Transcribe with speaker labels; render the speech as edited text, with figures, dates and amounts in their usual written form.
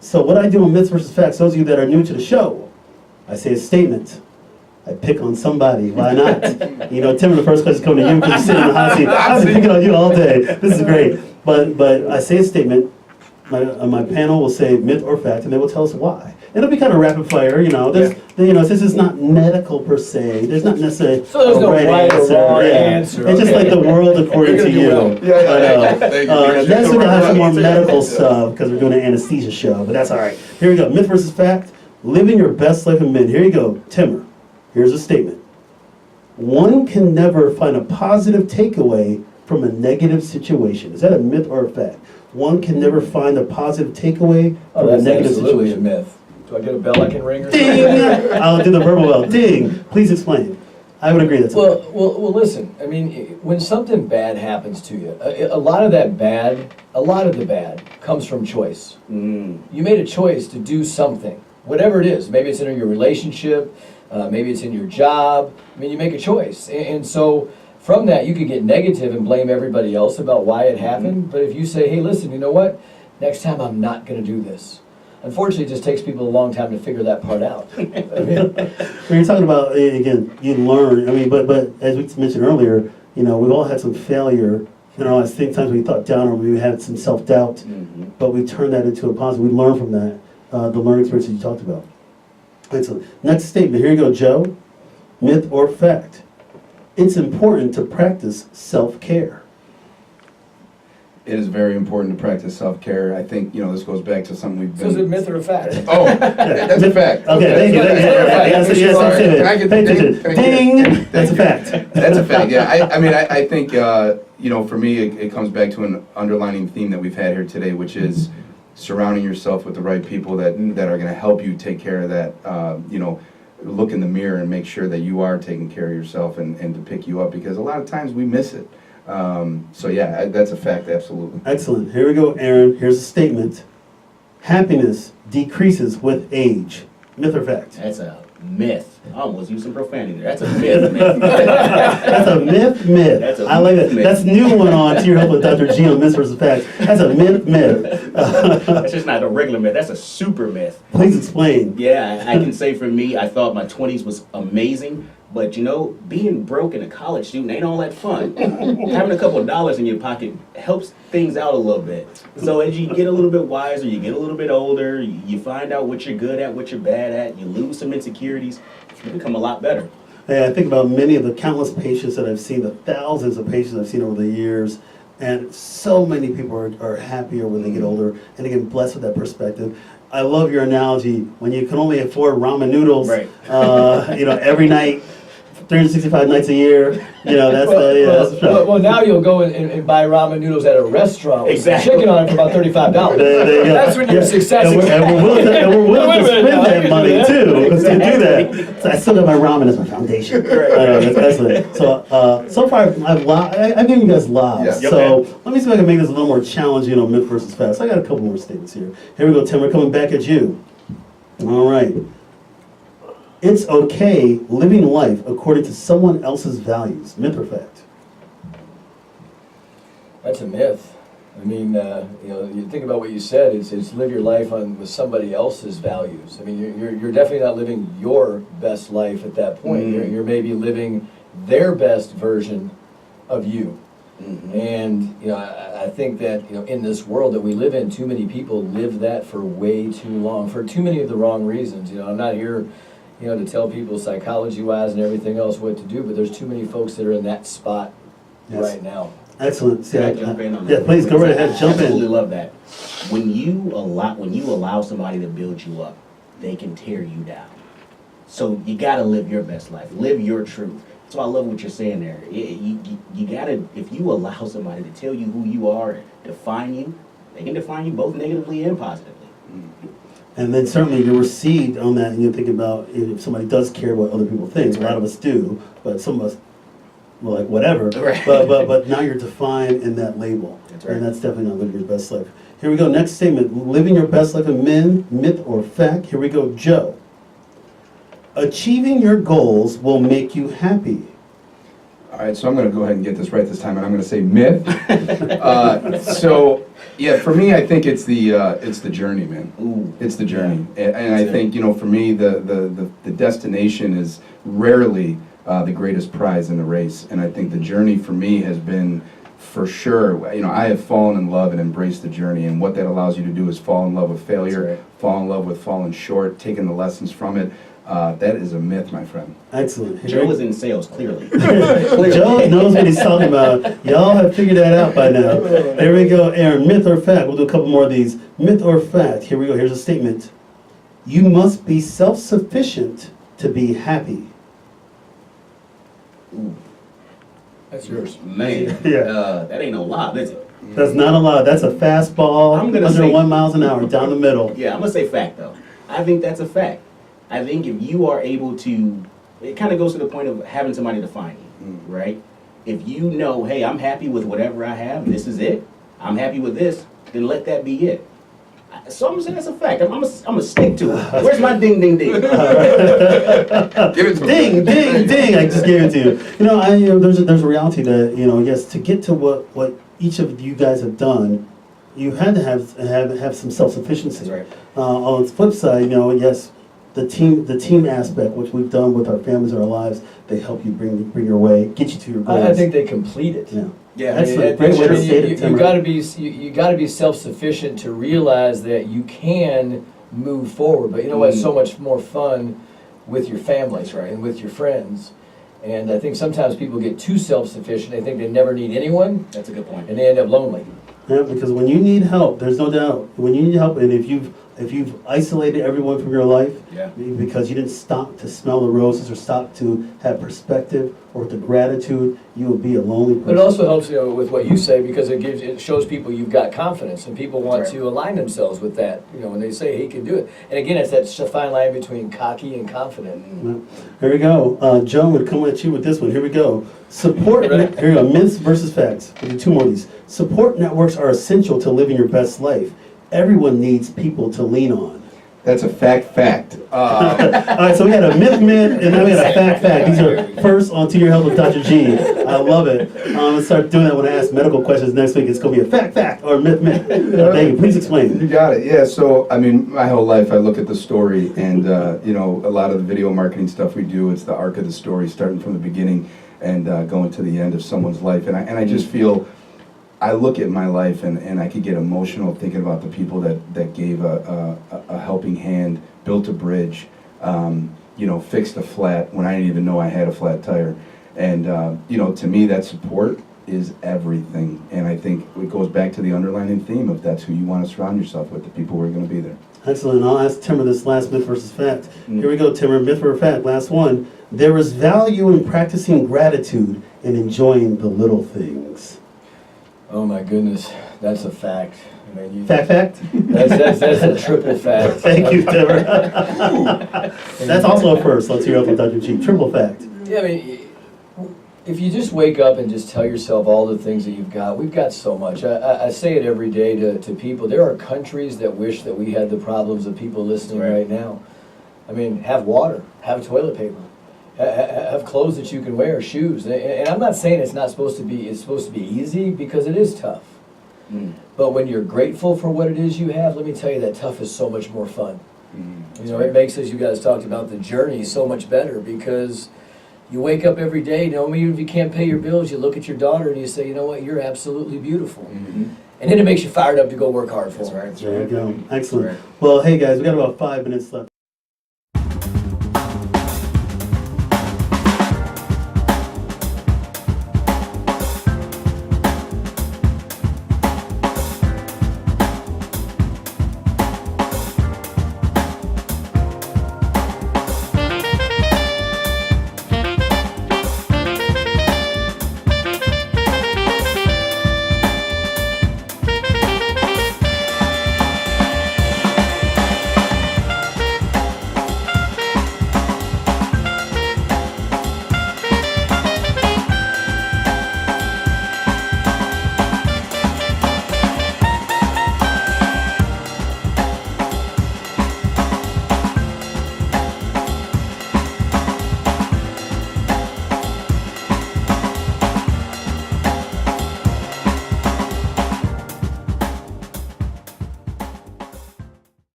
Speaker 1: So what I do on Myths versus Facts, those of you that are new to the show, I say a statement. I pick on somebody. Why not? You know, Tim, the first question is coming to you because you're sitting in the hot seat. I've been picking on you all day. This is great. But I say a statement. My panel will say myth or fact, and they will tell us why. It'll be kind of rapid fire, you know. This is not medical per se. There's not necessarily
Speaker 2: so there's no right or wrong answer.
Speaker 1: It's just like the world according to you.
Speaker 3: Well.
Speaker 1: Next we're gonna have some more medical stuff because we're doing an anesthesia show, but that's all right. Here we go. Myth versus fact. Living your best life in men. Here you go, Timmer. Here's a statement. One can never find a positive takeaway from a negative situation. Is that a myth or a fact? One can never find a positive takeaway from a negative situation.
Speaker 2: A myth. Do I get a bell I can ring or something?
Speaker 1: Ding! I'll do the verbal bell. Ding! Please explain. I would agree that's
Speaker 2: well, listen. I mean, when something bad happens to you, a lot of the bad comes from choice. You made a choice to do something, whatever it is. Maybe it's in your relationship. Maybe it's in your job. I mean, you make a choice. And so from that, you could get negative and blame everybody else about why it happened. But if you say, hey, listen, you know what? Next time I'm not going to do this. Unfortunately, it just takes people a long time to figure that part out. I mean,
Speaker 1: when you're talking about, again, you learn. I mean, but as we mentioned earlier, you know, we've all had some failure. You know, I think times we thought down or we had some self-doubt, but we turned that into a positive. We learn from that, the learning experience that you talked about. Excellent. Next statement. Here you go, Joe. Myth or fact? It's important to practice self-care.
Speaker 3: It is very important to practice self-care. I think, you know, this goes back to something we've been...
Speaker 2: So is it myth or a fact?
Speaker 3: Oh, that's a fact.
Speaker 1: Okay, thank you. Yes, pay attention. Ding! That's a fact.
Speaker 3: That's a fact, yeah. I mean, I think, you know, for me, it comes back to an underlining theme that we've had here today, which is surrounding yourself with the right people that are going to help you take care of that, you know, look in the mirror and make sure that you are taking care of yourself and to pick you up, because a lot of times we miss it. So yeah, that's a fact, absolutely.
Speaker 1: Excellent. Here we go, Aaron. Here's a statement. Happiness decreases with age. Myth or fact?
Speaker 4: That's a myth. I almost used some profanity there. That's a myth.
Speaker 1: That's a myth.
Speaker 4: That's a
Speaker 1: I like that.
Speaker 4: myth.
Speaker 1: That's new one on To Your Help with Dr. G on Myth versus Fact. That's a myth.
Speaker 4: That's just not a regular myth. That's a super myth.
Speaker 1: Please explain.
Speaker 4: Yeah, I can say for me, I thought my 20s was amazing. But, you know, being broke and a college student ain't all that fun. Having a couple of dollars in your pocket helps things out a little bit. So as you get a little bit wiser, you get a little bit older, you find out what you're good at, what you're bad at, you lose some insecurities, you become a lot better.
Speaker 1: Hey, I think about many of the countless patients that I've seen, the thousands of patients I've seen over the years, and so many people are happier when they get older and they get blessed with that perspective. I love your analogy when you can only afford ramen noodles,
Speaker 4: Right.
Speaker 1: You know, every night. 365 nights a year, you know, that's the show.
Speaker 2: Well, now you'll go and buy ramen noodles at a restaurant with some chicken on it for about $35. That's when you're successful.
Speaker 1: And we're willing to spend that money too, because to do that, so I still got my ramen as my foundation. That's excellent. So far, I've given you guys lives.
Speaker 3: Yeah.
Speaker 1: So let me see if I can make this a little more challenging on myth versus fact. So I got a couple more statements here. Here we go, Tim. We're coming back at you. All right. It's okay living life according to someone else's values. Myth or fact?
Speaker 2: That's a myth. I mean, you know, you think about what you said. It's live your life with somebody else's values. I mean, you're definitely not living your best life at that point. You're maybe living their best version of you. And you know, I think that, you know, in this world that we live in, too many people live that for way too long, for too many of the wrong reasons. You know, I'm not here, you know, to tell people psychology-wise and everything else what to do, but there's too many folks that are in that spot right now.
Speaker 1: Excellent.
Speaker 4: Can I jump in on that?
Speaker 1: Yeah, please go right ahead. Jump in.
Speaker 4: I absolutely love that. When you allow somebody to build you up, they can tear you down. So you got to live your best life. Live your truth. So I love what you're saying there. You gotta, if you allow somebody to tell you who you are, define you, they can define you both negatively and positively.
Speaker 1: And then certainly you're received on that, and you think about if somebody does care what other people think. A lot of us do, but some of us, well, like whatever.
Speaker 4: Right.
Speaker 1: But now you're defined in that label,
Speaker 4: That's right.
Speaker 1: And that's definitely not living your best life. Here we go. Next statement: living your best life in men, myth or fact? Here we go, Joe. Achieving your goals will make you happy.
Speaker 3: All right, so I'm going to go ahead and get this right this time, and I'm going to say myth. So Yeah, for me, I think it's the journey, man.
Speaker 4: Ooh.
Speaker 3: It's the journey, and I think, you know, for me, the destination is rarely the greatest prize in the race, and I think the journey for me has been, for sure, you know, I have fallen in love and embraced the journey, and what that allows you to do is fall in love with failure,
Speaker 2: That's right.
Speaker 3: fall in love with falling short, taking the lessons from it. That is a myth, my friend.
Speaker 1: Excellent.
Speaker 4: Joe is in sales, clearly.
Speaker 1: Joe knows what he's talking about. Y'all have figured that out by now. Here we go, Aaron. Myth or fact? We'll do a couple more of these. Myth or fact? Here we go. Here's a statement. You must be self-sufficient to be happy.
Speaker 2: That's yours.
Speaker 4: Man,
Speaker 1: Yeah.
Speaker 4: that ain't no lie, is it?
Speaker 1: That's not a lot. That's a fastball
Speaker 4: I'm gonna
Speaker 1: under
Speaker 4: say-
Speaker 1: 1 mile an hour down the middle.
Speaker 4: Yeah, I'm gonna say fact though. I think that's a fact. I think if you are able to, it kind of goes to the point of having somebody to find you, right? If you know, hey, I'm happy with whatever I have, this is it. I'm happy with this, then let that be it. So I'm saying that's a fact. I'm gonna stick to it. Where's my ding, ding, ding?
Speaker 3: Give it to
Speaker 1: Ding, ding, ding! I just gave it to you. You know, there's a reality that, you know, yes, to get to what each of you guys have done, you had to have some self-sufficiency.
Speaker 4: That's right.
Speaker 1: On the flip side, you know, yes, the team aspect, which we've done with our families and our lives, they help you bring your way, get you to your goals.
Speaker 2: I think they complete it.
Speaker 1: Yeah.
Speaker 4: Yeah,
Speaker 1: Excellent. Great way to state it,
Speaker 2: You
Speaker 1: Timmer.
Speaker 2: gotta be self-sufficient to realize that you can move forward. But you know what's so much more fun with your families, right, and with your friends. And I think sometimes people get too self-sufficient. They think they never need anyone,
Speaker 4: That's a good point.
Speaker 2: and they end up lonely.
Speaker 1: Yeah, because when you need help, there's no doubt. When you need help, and if you've isolated everyone from your life,
Speaker 4: Yeah.
Speaker 1: because you didn't stop to smell the roses or stop to have perspective or the gratitude, you will be a lonely person.
Speaker 2: But it also helps, you know, with what you say, because it shows people you've got confidence, and people want
Speaker 4: Right.
Speaker 2: to align themselves with that. You know, when they say he can do it. And again, it's that fine line between cocky and confident.
Speaker 1: Here we go. Joe, I'm going to come at you with this one. Here we go. Support.
Speaker 2: Ready?
Speaker 1: Here we go. Myths versus facts. We'll do two more of these. Support networks are essential to living your best life. Everyone needs people to lean on.
Speaker 3: That's a fact.
Speaker 1: All right, so we had a myth, and now we had a fact. These are first on To Your Health with Dr. G. I love it. I'm going to start doing that when I ask medical questions next week. It's going to be a fact, or myth. Thank you. Please explain.
Speaker 3: You got it. Yeah. So, I mean, my whole life, I look at the story, and you know, a lot of the video marketing stuff we do, it's the arc of the story, starting from the beginning and going to the end of someone's life. And I just feel, I look at my life, and I could get emotional thinking about the people that gave a helping hand, built a bridge, you know, fixed a flat when I didn't even know I had a flat tire. And, you know, to me, that support is everything. And I think it goes back to the underlying theme of that's who you want to surround yourself with, the people who are going to be there.
Speaker 1: Excellent. I'll ask Timmer this last myth versus fact. Here we go, Timmer. Myth or fact. Last one. There is value in practicing gratitude and enjoying the little things.
Speaker 2: Oh my goodness, that's a fact. I mean,
Speaker 1: Fact?
Speaker 2: That's a triple fact.
Speaker 1: Thank you, Timmer. That's also a first. Let's hear it with Dr. G. Triple fact.
Speaker 2: Yeah, I mean, if you just wake up and just tell yourself all the things that you've got, we've got so much. I say it every day to people. There are countries that wish that we had the problems of people listening right now. I mean, have water, have toilet paper, have clothes that you can wear, shoes. And I'm not saying it's supposed to be easy, because it is tough. But when you're grateful for what it is you have, let me tell you, that tough is so much more fun. You know, it makes, as you guys talked about, the journey so much better, because you wake up every day, you know, even if you can't pay your bills, you look at your daughter and you say, you know what, you're absolutely beautiful. And then it makes you fired up to go work hard for her.
Speaker 1: There you go. Excellent. Well, hey guys, we got about 5 minutes left.